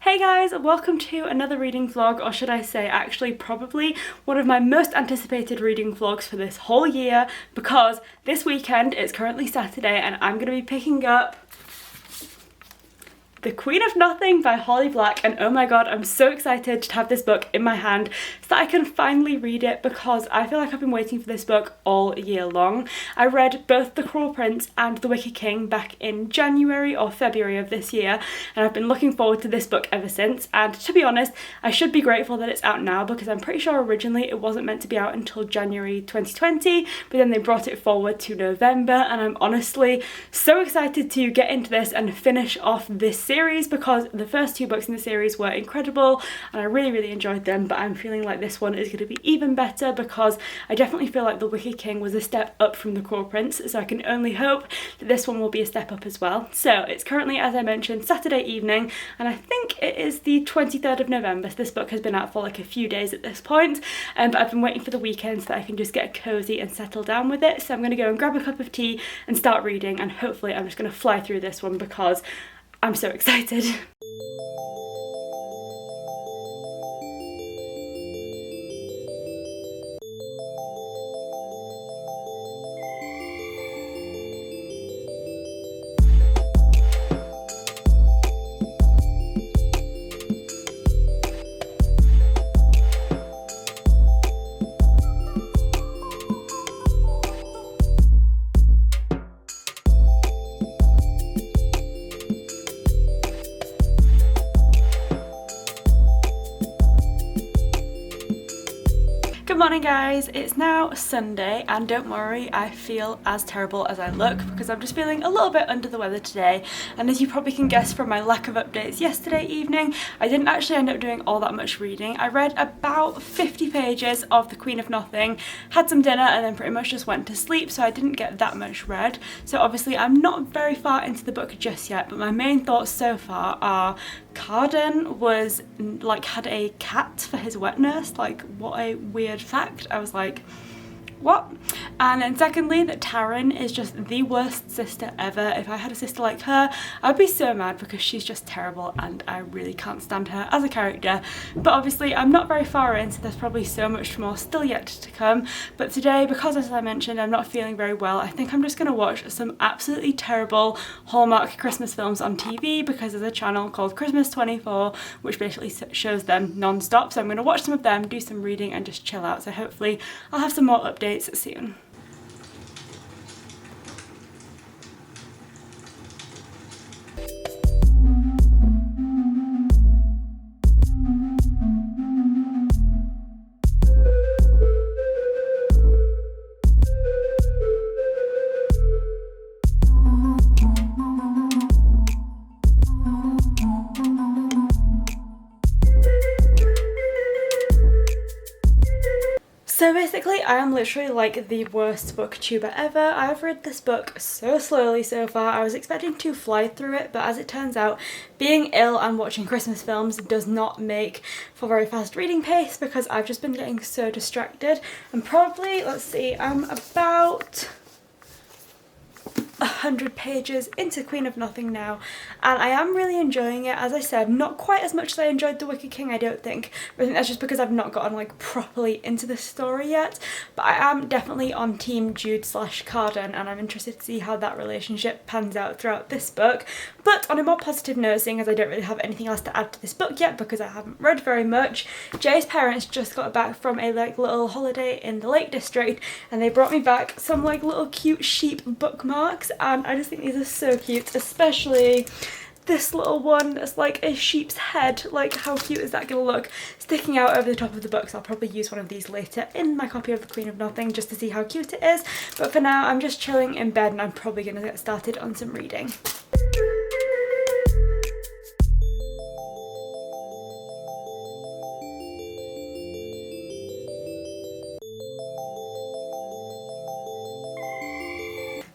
Hey guys, welcome to another reading vlog, or should I say actually probably one of my most anticipated reading vlogs for this whole year, because this weekend, it's currently Saturday, and I'm going to be picking up The Queen of Nothing by Holly Black, and oh my god, I'm so excited to have this book in my hand so that I can finally read it, because I feel like I've been waiting for this book all year long. I read both The Cruel Prince and The Wicked King back in January or February of this year, and I've been looking forward to this book ever since, and to be honest, I should be grateful that it's out now, because I'm pretty sure originally it wasn't meant to be out until January 2020, but then they brought it forward to November, and I'm honestly so excited to get into this and finish off this series, because the first two books in the series were incredible and I really enjoyed them, but I'm feeling like this one is going to be even better, because I definitely feel like The Wicked King was a step up from The Cruel Prince, so I can only hope that this one will be a step up as well. So it's currently, as I mentioned, Saturday evening, and I think it is the 23rd of November, so this book has been out for like a few days at this point, but I've been waiting for the weekend so that I can just get cozy and settle down with it. So I'm going to go and grab a cup of tea and start reading, and hopefully I'm just going to fly through this one because I'm so excited. Good morning guys, it's now Sunday, and don't worry, I feel as terrible as I look, because I'm just feeling a little bit under the weather today, and as you probably can guess from my lack of updates yesterday evening, I didn't actually end up doing all that much reading. I read about 50 pages of The Queen of Nothing, had some dinner, and then pretty much just went to sleep, so I didn't get that much read. So obviously I'm not very far into the book just yet, but my main thoughts so far are Carden was like had a cat for his wet nurse. Like, what a weird fact. I was like, what? And then secondly, that Taryn is just the worst sister ever. If I had a sister like her, I'd be so mad, because she's just terrible and I really can't stand her as a character. But obviously I'm not very far in, so there's probably so much more still yet to come. But today, because as I mentioned, I'm not feeling very well, I think I'm just going to watch some absolutely terrible Hallmark Christmas films on TV, because there's a channel called Christmas 24 which basically shows them non-stop. So I'm going to watch some of them, do some reading and just chill out. So hopefully I'll have some more updates soon. So basically, I am literally like the worst booktuber ever. I've read this book so slowly so far. I was expecting to fly through it, but as it turns out, being ill and watching Christmas films does not make for very fast reading pace, because I've just been getting so distracted. And probably, let's see, I'm about 100 pages into Queen of Nothing now, and I am really enjoying it. As I said, not quite as much as I enjoyed The Wicked King, I don't think, but I think that's just because I've not gotten like properly into the story yet. But I am definitely on team Jude/Carden, and I'm interested to see how that relationship pans out throughout this book. But on a more positive note, seeing as I don't really have anything else to add to this book yet because I haven't read very much, Jay's parents just got back from a like little holiday in the Lake District, and they brought me back some like little cute sheep bookmarks, and I just think these are so cute, especially this little one that's like a sheep's head. Like, how cute is that gonna look sticking out over the top of the book? So I'll probably use one of these later in my copy of The Queen of Nothing just to see how cute it is. But for now, I'm just chilling in bed, and I'm probably gonna get started on some reading.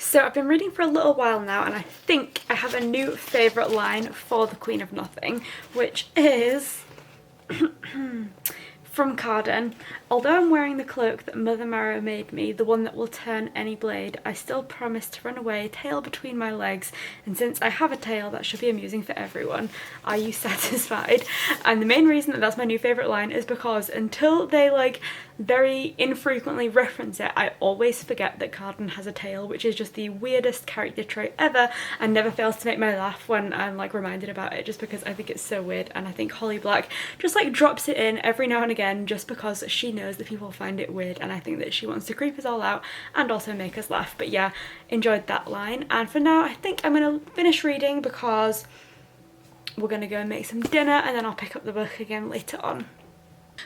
So I've been reading for a little while now, and I think I have a new favourite line for The Queen of Nothing, which is From Carden, although I'm wearing the cloak that Mother Marrow made me, the one that will turn any blade, I still promise to run away, tail between my legs, and since I have a tail that should be amusing for everyone. Are you satisfied? And the main reason that that's my new favourite line is because until they like very infrequently reference it, I always forget that Carden has a tail, which is just the weirdest character trait ever and never fails to make me laugh when I'm like reminded about it, just because I think it's so weird. And I think Holly Black just like drops it in every now and again just because she knows that people find it weird, and I think that she wants to creep us all out and also make us laugh. But yeah, enjoyed that line. And for now I think I'm gonna finish reading because we're gonna go and make some dinner and then I'll pick up the book again later on.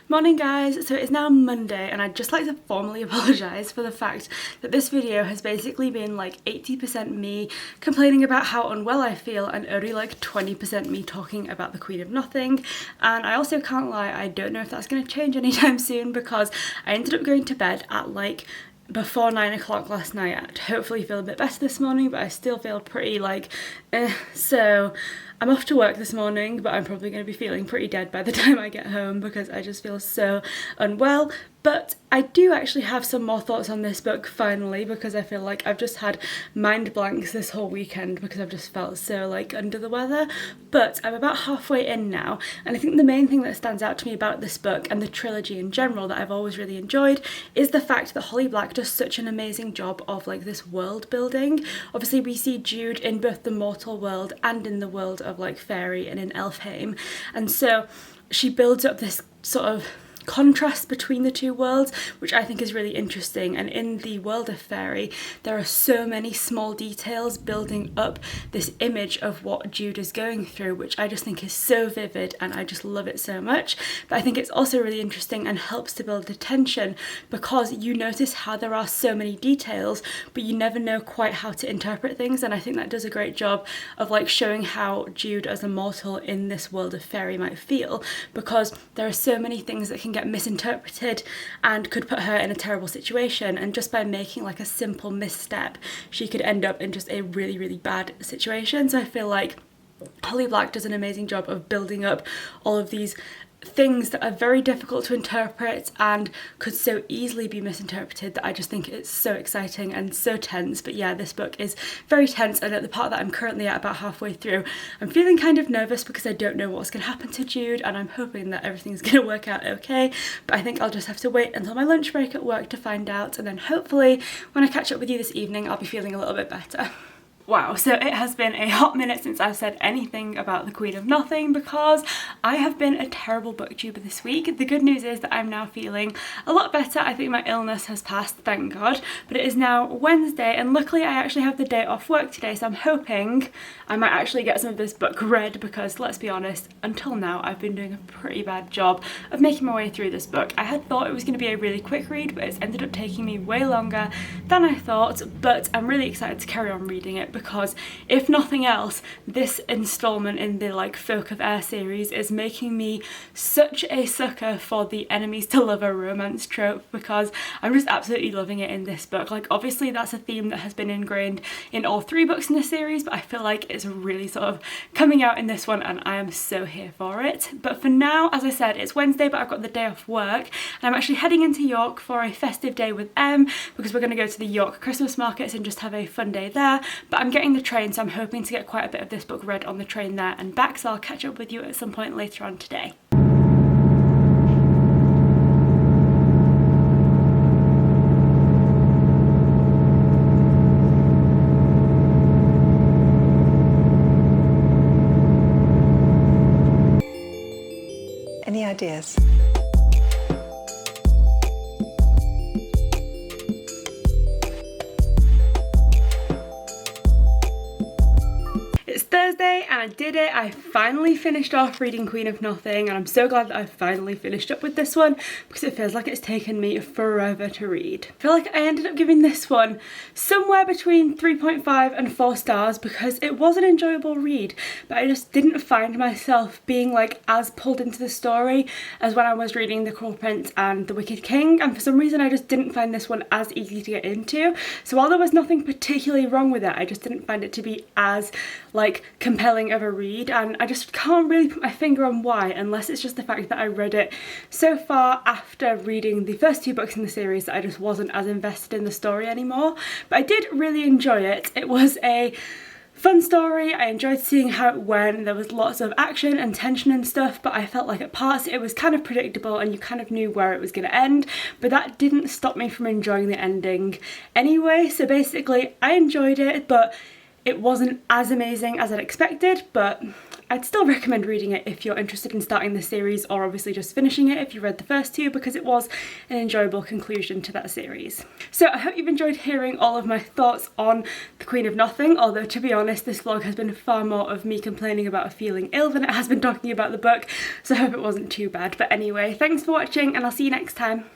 Morning guys, so it's now Monday and I'd just like to formally apologise for the fact that this video has basically been like 80% me complaining about how unwell I feel and only like 20% me talking about the Queen of Nothing. And I also can't lie, I don't know if that's going to change anytime soon because I ended up going to bed at like before 9 o'clock last night. I'd hopefully feel a bit better this morning, but I still feel pretty like so I'm off to work this morning, but I'm probably going to be feeling pretty dead by the time I get home because I just feel so unwell. But I do actually have some more thoughts on this book finally, because I feel like I've just had mind blanks this whole weekend because I've just felt so like under the weather. But I'm about halfway in now, and I think the main thing that stands out to me about this book and the trilogy in general that I've always really enjoyed is the fact that Holly Black does such an amazing job of like this world building. Obviously we see Jude in both the mortal world and in the world of like fairy and in Elfheim, and so she builds up this sort of contrast between the two worlds, which I think is really interesting. And in the world of fairy there are so many small details building up this image of what Jude is going through, which I just think is so vivid and I just love it so much. But I think it's also really interesting and helps to build the tension because you notice how there are so many details but you never know quite how to interpret things, and I think that does a great job of like showing how Jude as a mortal in this world of fairy might feel, because there are so many things that can get misinterpreted and could put her in a terrible situation, and just by making like a simple misstep she could end up in just a really, really bad situation. So I feel like Holly Black does an amazing job of building up all of these things that are very difficult to interpret and could so easily be misinterpreted, that I just think it's so exciting and so tense. But yeah, this book is very tense, and at the part that I'm currently at, about halfway through, I'm feeling kind of nervous because I don't know what's going to happen to Jude, and I'm hoping that everything's going to work out okay. But I think I'll just have to wait until my lunch break at work to find out, and then hopefully when I catch up with you this evening I'll be feeling a little bit better. Wow, so it has been a hot minute since I've said anything about the Queen of Nothing because I have been a terrible booktuber this week. The good news is that I'm now feeling a lot better. I think my illness has passed, thank God, but it is now Wednesday and luckily I actually have the day off work today, so I'm hoping I might actually get some of this book read because, let's be honest, until now I've been doing a pretty bad job of making my way through this book. I had thought it was going to be a really quick read, but it's ended up taking me way longer than I thought, but I'm really excited to carry on reading it because if nothing else, this installment in the like Folk of Air series is making me such a sucker for the enemies to lover romance trope, because I'm just absolutely loving it in this book. Like obviously that's a theme that has been ingrained in all 3 books in the series, but I feel like it's really sort of coming out in this one and I am so here for it. But for now, as I said, it's Wednesday but I've got the day off work and I'm actually heading into York for a festive day with Em because we're going to go to the York Christmas markets and just have a fun day there. But I'm getting the train, so I'm hoping to get quite a bit of this book read on the train there and back, so I'll catch up with you at some point later on today. Any ideas? It's Thursday and I did it. I finally finished off reading Queen of Nothing and I'm so glad that I finally finished up with this one because it feels like it's taken me forever to read. I feel like I ended up giving this one somewhere between 3.5 and 4 stars because it was an enjoyable read, but I just didn't find myself being like as pulled into the story as when I was reading The Cruel Prince and The Wicked King, and for some reason I just didn't find this one as easy to get into. So while there was nothing particularly wrong with it, I just didn't find it to be as like compelling of a read, and I just can't really put my finger on why, unless it's just the fact that I read it so far after reading the first 2 books in the series that I just wasn't as invested in the story anymore. But I did really enjoy it. It was a fun story. I enjoyed seeing how it went. There was lots of action and tension and stuff, but I felt like at parts it was kind of predictable and you kind of knew where it was going to end, but that didn't stop me from enjoying the ending anyway. So basically I enjoyed it, but it wasn't as amazing as I'd expected, but I'd still recommend reading it if you're interested in starting the series, or obviously just finishing it if you read the first 2, because it was an enjoyable conclusion to that series. So I hope you've enjoyed hearing all of my thoughts on The Queen of Nothing, although to be honest this vlog has been far more of me complaining about feeling ill than it has been talking about the book, so I hope it wasn't too bad. But anyway, thanks for watching and I'll see you next time.